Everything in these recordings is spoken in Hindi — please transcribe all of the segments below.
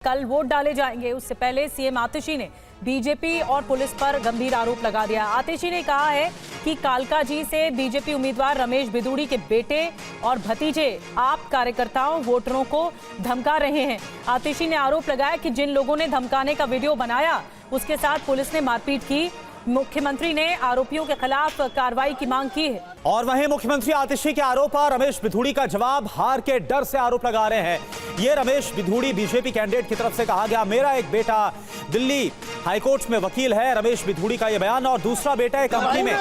कल वोट डाले जाएंगे, उससे पहले सीएम आतिशी ने बीजेपी और पुलिस पर गंभीर आरोप लगा दिया। आतिशी ने कहा है कि कालकाजी से बीजेपी उम्मीदवार रमेश बिधूड़ी के बेटे और भतीजे आप कार्यकर्ताओं वोटरों को धमका रहे हैं। आतिशी ने आरोप लगाया कि जिन लोगों ने धमकाने का वीडियो बनाया उसके साथ पुलिस ने मारपीट की। मुख्यमंत्री ने आरोपियों के खिलाफ कार्रवाई की मांग की है। और वहीं मुख्यमंत्री आतिशी के आरोप पर रमेश बिधूड़ी का जवाब, हार के डर से आरोप लगा रहे हैं। ये रमेश बिधूड़ी बीजेपी कैंडिडेट की तरफ से कहा गया, मेरा एक बेटा दिल्ली हाईकोर्ट में वकील है, रमेश बिधूड़ी का ये बयान, और दूसरा बेटा एक कंपनी में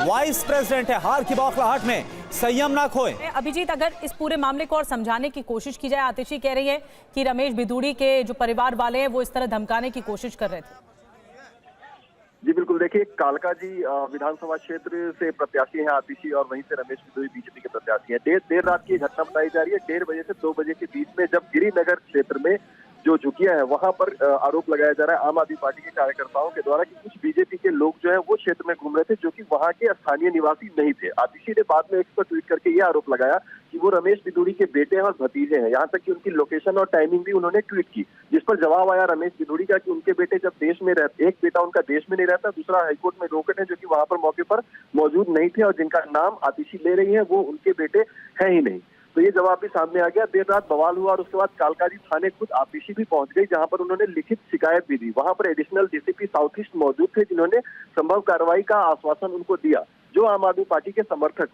वाइस प्रेसिडेंट है। हार की बौखलाहट में संयम ना खोए। अभिजीत, अगर इस पूरे मामले को और समझाने की कोशिश की जाए, आतिशी कह रही है कि रमेश बिधूड़ी के जो परिवार वाले हैं वो इस तरह धमकाने की कोशिश कर रहे थे। जी बिल्कुल, देखिए कालकाजी विधानसभा क्षेत्र से प्रत्याशी हैं आतिशी और वहीं से रमेश बिधूड़ी बीजेपी के प्रत्याशी हैं। देर रात की घटना बताई जा रही है। 1:30 बजे से 2 बजे के बीच में जब गिरिनगर क्षेत्र में जो झुकिया है वहां पर आरोप लगाया जा रहा है आम आदमी पार्टी के कार्यकर्ताओं के द्वारा कि कुछ बीजेपी के लोग जो है वो क्षेत्र में घूम रहे थे जो कि वहां के स्थानीय निवासी नहीं थे। आतिशी ने बाद में एक्स पर ट्वीट करके ये आरोप लगाया कि वो रमेश बिधूड़ी के बेटे हैं और भतीजे हैं। यहाँ तक कि उनकी लोकेशन और टाइमिंग भी उन्होंने ट्वीट की, जिस पर जवाब आया रमेश बिधूड़ी का कि उनके बेटे जब देश में रहते, एक बेटा उनका देश में नहीं रहता, दूसरा हाईकोर्ट में रोकट है जो कि वहां पर मौके पर मौजूद नहीं थे और जिनका नाम आतिशी ले रही है वो उनके बेटे हैं ही नहीं। तो ये जवाब भी सामने आ गया। देर रात बवाल हुआ और उसके बाद कालकाजी थाने खुद आतिशी भी पहुंच गई, जहां पर उन्होंने लिखित शिकायत भी दी। वहां पर एडिशनल डीसीपी साउथ ईस्ट मौजूद थे जिन्होंने संभव कार्रवाई का आश्वासन उनको दिया। जो आम आदमी पार्टी के समर्थक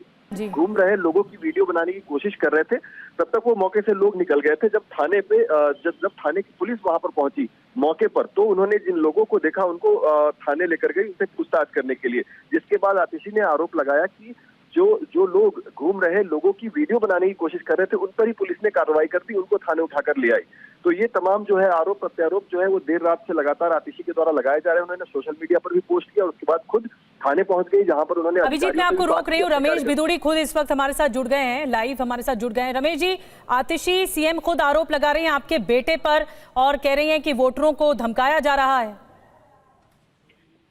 घूम रहे लोगों की वीडियो बनाने की कोशिश कर रहे थे, तब तक वो मौके से लोग निकल गए थे। जब थाने पे जब थाने की पुलिस वहां पर पहुंची मौके पर, तो उन्होंने जिन लोगों को देखा उनको थाने लेकर गई उनसे पूछताछ करने के लिए, जिसके बाद आतिशी ने आरोप लगाया कि जो लोग घूम रहे लोगों की वीडियो बनाने की कोशिश कर रहे थे उन पर ही पुलिस ने कार्रवाई कर दी, उनको थाने उठाकर ले आई। तो ये तमाम जो है आरोप प्रत्यारोप जो है वो देर रात से लगातार आतिशी के द्वारा लगाए जा रहे हैं। उन्होंने सोशल मीडिया पर भी पोस्ट किया और उसके बाद खुद थाने पहुंच गई, जहां पर उन्होंने। अभिजीत, मैं आपको रोक रही हूँ। रमेश बिधूड़ी खुद इस वक्त हमारे साथ जुड़ गए हैं, लाइव हमारे साथ जुड़ गए हैं। रमेश जी, आतिशी सीएम खुद आरोप लगा रही हैं आपके बेटे पर और कह रही हैं कि वोटरों को धमकाया जा रहा है।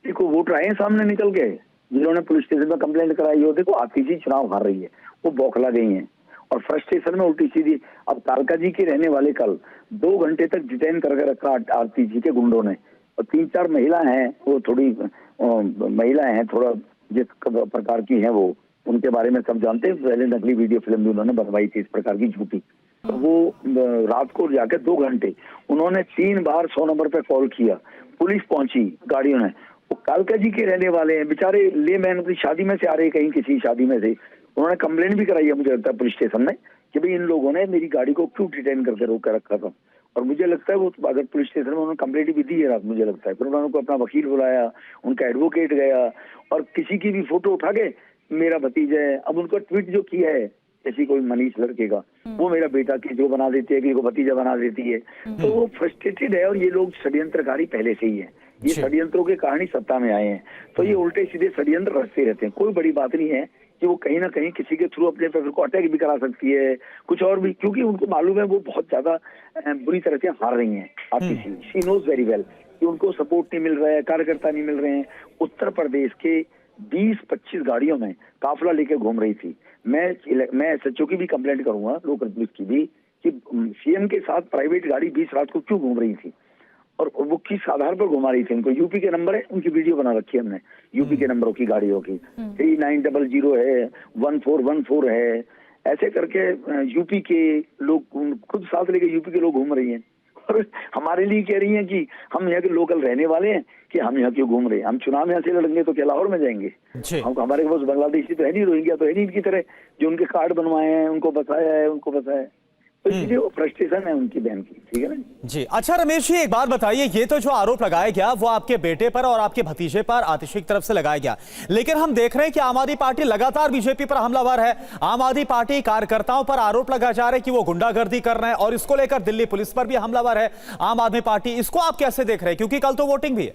देखो, वोटर आए सामने निकल गए, जिन्होंने पुलिस स्टेशन में कंप्लेंट कराई हो। देखो, आतिशी चुनाव हार रही है, वो बौखला गई हैं और फ्रस्ट्रेशन में उल्टी सीधी। अब कालकाजी के रहने वाले कल 2 घंटे तक डिटेन करके रखा आतिशी के गुंडों ने, और 3-4 महिला हैं, वो थोड़ी महिलाएं हैं, थोड़ा जिस प्रकार की हैं वो, उनके बारे में सब जानते हैं। पहले नकली वीडियो फिल्म भी उन्होंने बनवाई थी इस प्रकार की झूठी। तो वो रात को जाकर 2 घंटे उन्होंने 3 बार 100 नंबर पे कॉल किया, पुलिस पहुंची गाड़ियों ने। वो कालकाजी के रहने वाले हैं बेचारे, लेमैन अपनी शादी में से आ रहे, कहीं किसी शादी में से। उन्होंने कंप्लेंट भी कराई है मुझे लगता है पुलिस स्टेशन में कि भाई इन लोगों ने मेरी गाड़ी को क्यों डिटेन करके रोक कर रखा था। और मुझे लगता है वो अगर पुलिस स्टेशन में उन्होंने कंप्लेंट भी दी है रात, मुझे लगता है। फिर उन्होंने अपना वकील बुलाया, उनका एडवोकेट गया और किसी की भी फोटो उठा के मेरा भतीजा है। अब उनका ट्वीट जो किया है जैसी कोई मनीष लड़के का, वो मेरा बेटा की जो बना देती है, किसी को भतीजा बना देती है। तो वो फ्रस्ट्रेटेड है और ये लोग षड्यंत्रकारी पहले से ही है। ये षड्यंत्रों के कारण ही सत्ता में आए हैं। तो ये उल्टे सीधे षड्यंत्र रचते रहते हैं। कोई बड़ी बात नहीं है कि वो कहीं ना कहीं किसी के थ्रू अपने पे को अटैक भी करा सकती है, कुछ और भी, क्योंकि उनको मालूम है वो बहुत ज्यादा बुरी तरह से हार रही हैं। आतिशी शी नोज वेरी वेल कि उनको सपोर्ट नहीं मिल रहा है, कार्यकर्ता नहीं मिल रहे हैं। उत्तर प्रदेश के 20-25 गाड़ियों में काफिला लेके घूम रही थी। मैं एसएचओ की भी कंप्लेंट करूंगा, लोकल पुलिस की भी, कि सीएम के साथ प्राइवेट गाड़ी 20 रात को क्यों घूम रही थी और वो किस आधार पर घुमा रही थी। उनको यूपी के नंबर है, उनकी वीडियो बना रखी है हमने, यूपी के नंबरों की गाड़ियों की। 3900 है, 1414 है, ऐसे करके यूपी के लोग खुद साथ लेके यूपी के लोग घूम रही हैं। और हमारे लिए कह रही हैं कि हम यहाँ के लोकल रहने वाले हैं कि हम यहाँ क्यों घूम रहे हैं, हम चुनाव यहाँ से लड़ेंगे तो क्या लाहौर में जाएंगे। हम हमारे पास बांग्लादेशी तो है नहीं, रोहिंग्या तो है नहीं इनकी तरह जो उनके कार्ड बनवाए हैं, उनको बसाया है, उनको बसाया है। तो इसलिए वो फ्रस्ट्रेशन है उनकी बहन की, ठीक है ना जी। अच्छा रमेश जी, एक बात बताइए, ये तो जो आरोप लगाया गया वो आपके बेटे पर और आपके भतीजे पर आतिशी की तरफ से लगाया गया, लेकिन हम देख रहे हैं कि आम आदमी पार्टी लगातार बीजेपी पर हमलावर है। आम आदमी पार्टी कार्यकर्ताओं पर आरोप लगाया जा रहा है कि वो गुंडागर्दी कर रहे हैं और इसको लेकर दिल्ली पुलिस पर भी हमलावर है आम आदमी पार्टी। इसको आप कैसे देख रहे हैं, क्योंकि कल तो वोटिंग भी है।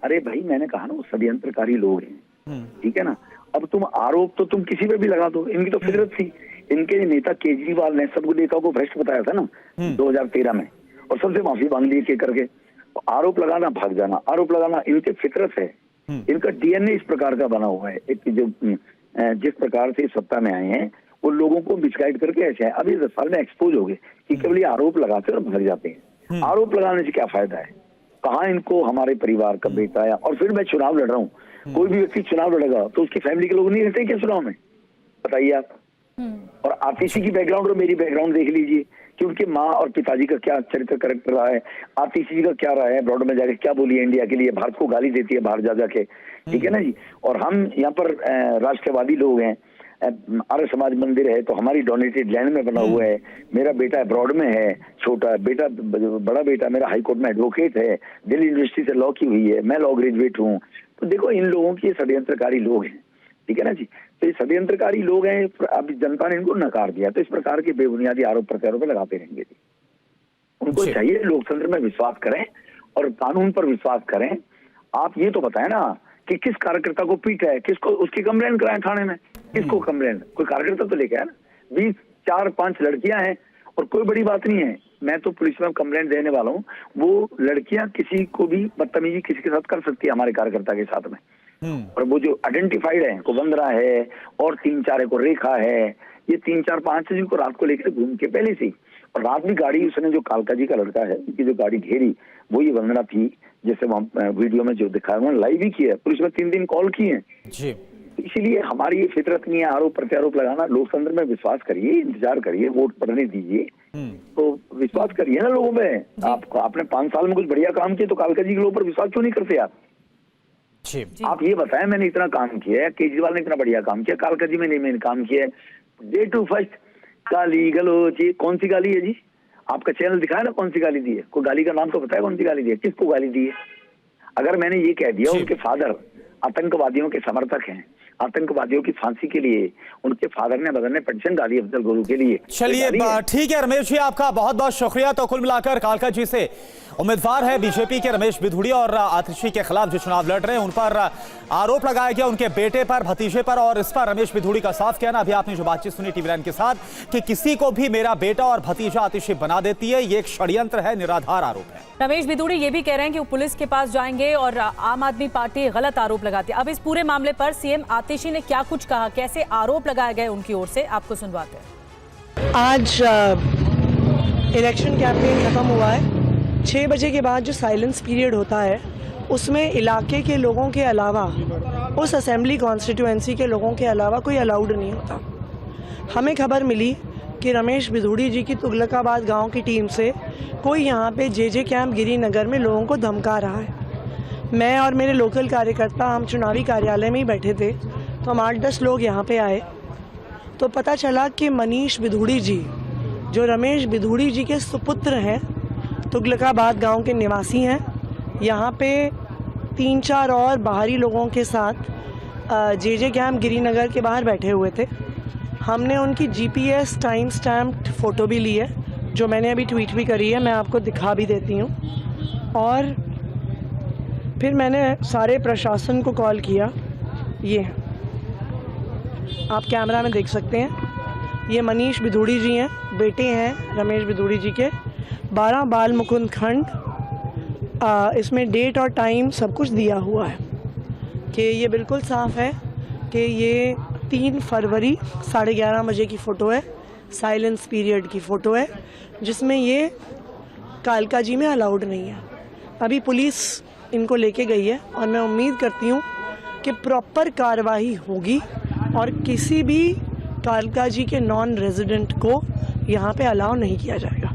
अरे भाई, मैंने कहा ना वो षड्यंत्रकारी लोग हैं, ठीक है ना। अब तुम आरोप तो तुम किसी पे भी लगा दो, इनकी तो फितरत थी। इनके नेता केजरीवाल ने सबको नेताओं को भ्रष्ट बताया था ना 2013 में, और सबसे माफी मांग ली एक करके। तो आरोप लगाना, भाग जाना, आरोप लगाना इनके फितरत है। इनका डीएनए इस प्रकार का बना हुआ है। एक जो जिस प्रकार से सत्ता में आए हैं वो लोगों को मिसगाइड करके ऐसे हैं। अभी 10 साल में एक्सपोज हो गए कि केवल ये आरोप लगाते और भाग जाते हैं। आरोप लगाने से क्या फायदा है? कहाँ इनको हमारे परिवार का बेटा है? और फिर मैं चुनाव लड़ रहा हूँ, कोई भी व्यक्ति चुनाव लड़ेगा तो उसकी फैमिली के लोग नहीं रहते क्या चुनाव में? बताइए आप। और आतिशी की बैकग्राउंड और मेरी बैकग्राउंड देख लीजिए कि उनके माँ और पिताजी का क्या चरित्र करेक्टर रहा है, आतिशी जी का क्या रहा है, ब्रॉड में जाके क्या बोली है इंडिया के लिए, भारत को गाली देती है बाहर जा जाके, ठीक है ना जी। और हम यहाँ पर राष्ट्रवादी लोग हैं, आर्य समाज मंदिर है तो हमारी डोनेटेड लैंड में बना हुआ है, मेरा बेटा अब्रॉड में है, छोटा बेटा, बड़ा बेटा मेरा हाई कोर्ट में एडवोकेट है, दिल्ली यूनिवर्सिटी से लॉ की हुई है, मैं लॉ ग्रेजुएट हूँ। तो देखो इन लोगों की षड्यंत्रकारी लोग हैं, ठीक है ना जी। तो ये षड्यंत्रकारी लोग हैं, अभी जनता ने इनको नकार दिया, तो इस प्रकार के बेबुनियादी आरोप प्रत्यारोप लगाते रहेंगे जी। उनको चाहिए लोकतंत्र में विश्वास करें और कानून पर विश्वास करें। आप ये तो बताएं ना कि किस कार्यकर्ता को पीटा है, किसको उसकी कंप्लेंट कराएं थाने में, किसको कंप्लेंट? कोई कार्यकर्ता तो लेके आए ना। 20, 4, 5 लड़कियां हैं और कोई बड़ी बात नहीं है, मैं तो पुलिस में कंप्लेंट देने वाला हूँ। वो लड़कियां किसी को भी बदतमीजी किसी के साथ कर सकती है हमारे कार्यकर्ता के साथ में। और वो जो आइडेंटिफाइड है, को वंदना है और 3-4 को रेखा है, ये 3-4-5 जिनको रात को लेकर घूम के पहले से, और रात भी गाड़ी उसने जो कालका जी का लड़का है उनकी जो गाड़ी घेरी वो ये वंदना थी, जैसे वहां वीडियो में जो दिखाया उन्होंने लाइव भी किया है, पुलिस में 3 दिन कॉल किए हैं जी। इसीलिए हमारी ये फितरत नहीं है आरोप प्रत्यारोप लगाना। लोकतंत्र में विश्वास करिए, इंतजार करिए, वोट पड़ने दीजिए, तो विश्वास करिए ना लोगों में। आपने 5 साल में कुछ बढ़िया काम किया तो कालका जी के लोगों पर विश्वास क्यों नहीं करते आप? आप ये बताएं, मैंने इतना काम किया है, केजरीवाल ने इतना बढ़िया काम किया, कालका जी मैंने काम किया है। डे टू फर्स्ट गाली गलोच, कौन सी गाली है जी? आपका चैनल दिखाया ना कौन सी गाली दी है? कोई गाली का नाम तो बताया कौन सी गाली दी है, किसको गाली दी है? अगर मैंने ये कह दिया उनके फादर आतंकवादियों के समर्थक हैं, आतंकवादियों की फांसी के लिए उनके फादर ने मदर ने पिटीशन डाली अफजल गुरु के लिए। चलिए ठीक है रमेश जी, आपका बहुत बहुत शुक्रिया। तो कुल मिलाकर कालका जी से उम्मीदवार है बीजेपी के रमेश बिधूड़ी और आतिशी के खिलाफ जो चुनाव लड़ रहे हैं उन पर आरोप लगाया गया, उनके बेटे पर, भतीजे पर, और इस पर रमेश बिधूड़ी का साफ कहना, अभी आपने जो बातचीत सुनी टीवी9 के साथ, कि किसी को भी मेरा बेटा और भतीजा आतिशी बना देती है, ये एक षड्यंत्र है, निराधार आरोप है। रमेश बिधूड़ी ये भी कह रहे हैं कि वो पुलिस के पास जाएंगे और आम आदमी पार्टी गलत आरोप लगाती है। अब इस पूरे मामले पर सीएम आतिशी ने क्या कुछ कहा, कैसे आरोप लगाए गए उनकी ओर से, आपको सुनवाते हैं। आज इलेक्शन कैंपेन खत्म हुआ है। 6 बजे के बाद जो साइलेंस पीरियड होता है उसमें इलाके के लोगों के अलावा, उस असेंबली कॉन्स्टिट्यूएंसी के लोगों के अलावा कोई अलाउड नहीं होता। हमें खबर मिली कि रमेश बिधूड़ी जी की तुगलकाबाद गांव की टीम से कोई यहाँ पे जे कैंप गिरीनगर में लोगों को धमका रहा है। मैं और मेरे लोकल कार्यकर्ता हम चुनावी कार्यालय में ही बैठे थे, तो हम 8-10 लोग यहाँ पे आए तो पता चला कि मनीष बिधूड़ी जी, जो रमेश बिधूड़ी जी के सुपुत्र हैं, तुगलकाबाद गांव के निवासी हैं, यहाँ पे 3-4 और बाहरी लोगों के साथ जे कैंप गिरीनगर के बाहर बैठे हुए थे। हमने उनकी GPS टाइम स्टैम्प्ड फ़ोटो भी ली है, जो मैंने अभी ट्वीट भी करी है, मैं आपको दिखा भी देती हूँ। और फिर मैंने सारे प्रशासन को कॉल किया, ये आप कैमरा में देख सकते हैं, ये मनीष बिधूड़ी जी हैं, बेटे हैं रमेश बिधूड़ी जी के, 12 बाल मुकुंद खंड। इसमें डेट और टाइम सब कुछ दिया हुआ है कि ये बिल्कुल साफ़ है कि ये 3 फरवरी 11:30 बजे की फ़ोटो है, साइलेंस पीरियड की फ़ोटो है, जिसमें ये कालका जी में अलाउड नहीं है। अभी पुलिस इनको लेके गई है और मैं उम्मीद करती हूँ कि प्रॉपर कार्रवाई होगी और किसी भी कालका जी के नॉन रेजिडेंट को यहाँ पे अलाउ नहीं किया जाएगा।